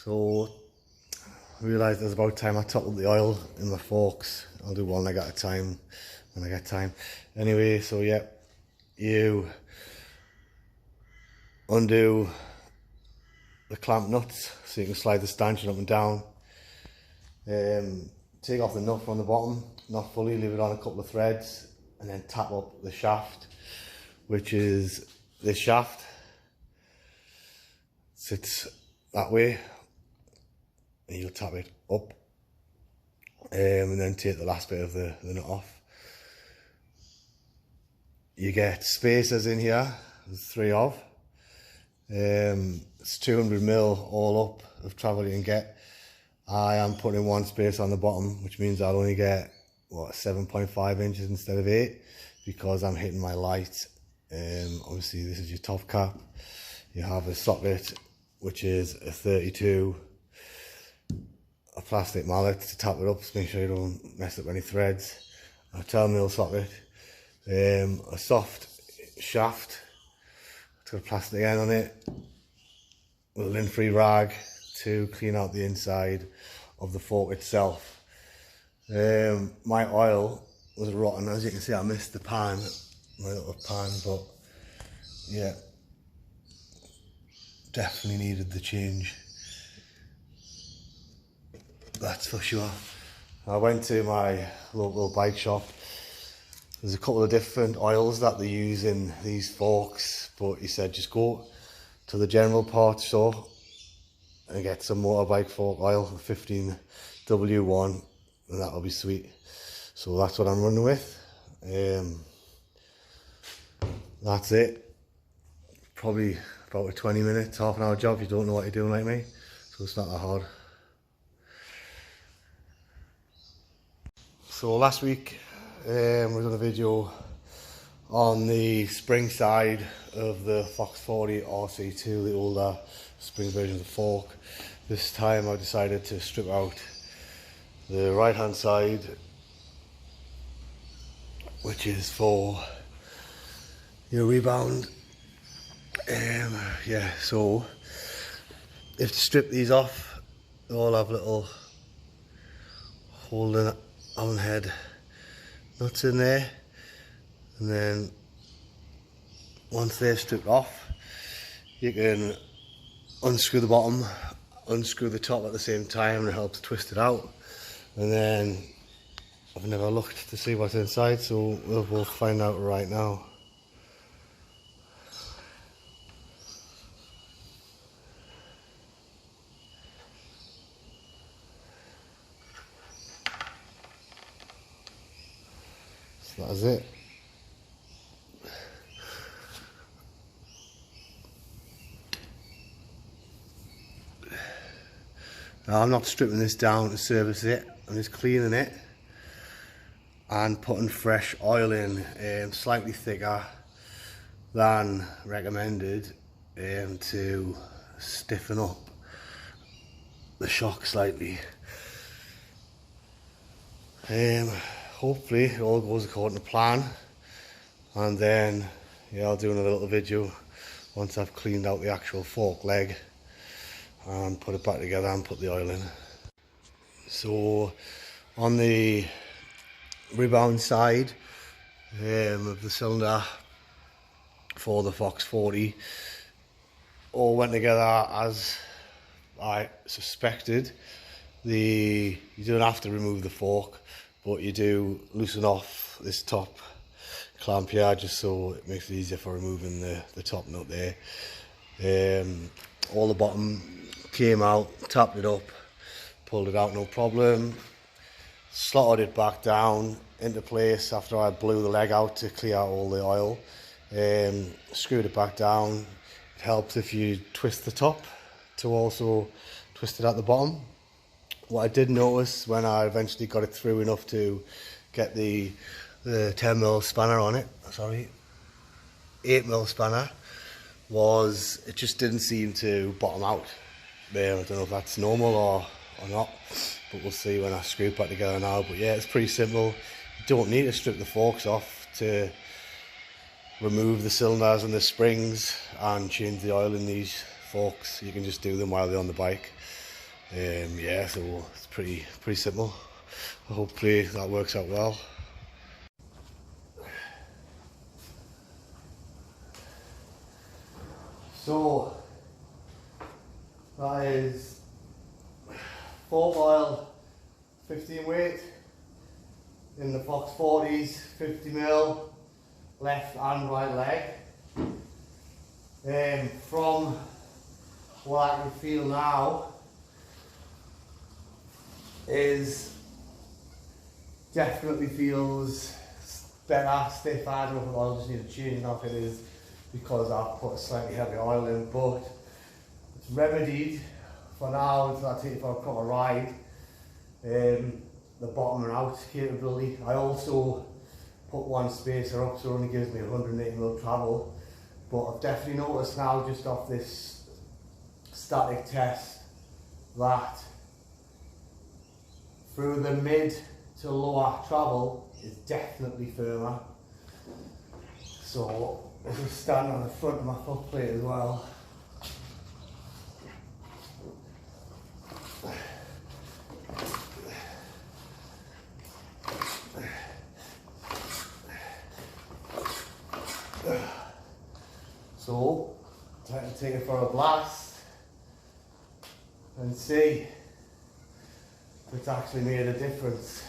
So I realised it's about time I top up the oil in my forks. I'll do one leg at a time when I get time. Anyway, so yeah, you undo the clamp nuts so you can slide the stanchion up and down. Take off the nut from the bottom, not fully, leave it on a couple of threads, and then tap up the shaft, which is this shaft. Sits that way, and you'll tap it up, and then take the last bit of the nut off. You get spacers in here, there's 3 of. It's 200mm all up of travel you can get. I am putting 1 space on the bottom, which means I'll only get, what, 7.5 inches instead of 8, because I'm hitting my light. Obviously this is your top cap. You have a socket, which is a 32, a plastic mallet to tap it up, so make sure you don't mess up any threads, a 10mm socket, a soft shaft, it's got a plastic end on it, with a lint-free rag to clean out the inside of the fork itself. My oil was rotten, as you can see I missed the pan, my little pan, but yeah, definitely needed the change, that's for sure. I went to my local bike shop. There's a couple of different oils that they use in these forks, but he said just go to the general parts store and get some motorbike fork oil, 15W1, and that'll be sweet. So that's what I'm running with. That's it. Probably about a 20 minutes, half an hour job if you don't know what you're doing like me, so it's not that hard. So last week we done a video on the spring side of the Fox 40 RC2, the older spring version of the fork. This time I decided to strip out the right hand side, which is for your Rebound. Yeah, so if to strip these off, they all have little holding Allen head nuts in there, and then once they're stripped off, you can unscrew the bottom, unscrew the top at the same time, and it helps twist it out. And then I've never looked to see what's inside, so we'll find out right now. So that's it. Now I'm not stripping this down to service it, I'm just cleaning it and putting fresh oil in, slightly thicker than recommended, to stiffen up the shock slightly. Hopefully it all goes according to plan, and then yeah, I'll do another little video once I've cleaned out the actual fork leg and put it back together and put the oil in. So on the Rebound side of the cylinder for the Fox 40, all went together as I suspected. You don't have to remove the fork, but you do loosen off this top clamp here just so it makes it easier for removing the top nut there. All the bottom came out, tapped it up, pulled it out no problem, slotted it back down into place after I blew the leg out to clear out all the oil. Screwed it back down. It helps if you twist the top to also twist it at the bottom. What I did notice when I eventually got it through enough to get the 10mm spanner on it, sorry, 8mm spanner, was it just didn't seem to bottom out there. I don't know if that's normal or not, but we'll see when I screw it back together now. But yeah, it's pretty simple. You don't need to strip the forks off to remove the cylinders and the springs and change the oil in these forks. You can just do them while they're on the bike. Yeah, so it's pretty simple. Hopefully that works out well. So that is 4 mile 15 weight in the Fox 40s, 50mm left and right leg. From what I can feel now is definitely feels better, stiffer. I don't know if I'll just need to change enough. It is because I've put a slightly heavier oil in, but it's remedied for now until I take it for a proper ride. The bottom and out capability. I also put one spacer up, so it only gives me 180mm travel. But I've definitely noticed now, just off this static test, that through the mid to lower travel is definitely firmer. So I just stand on the front of my foot plate as well. So time to take it for a blast and see if it's actually made a difference.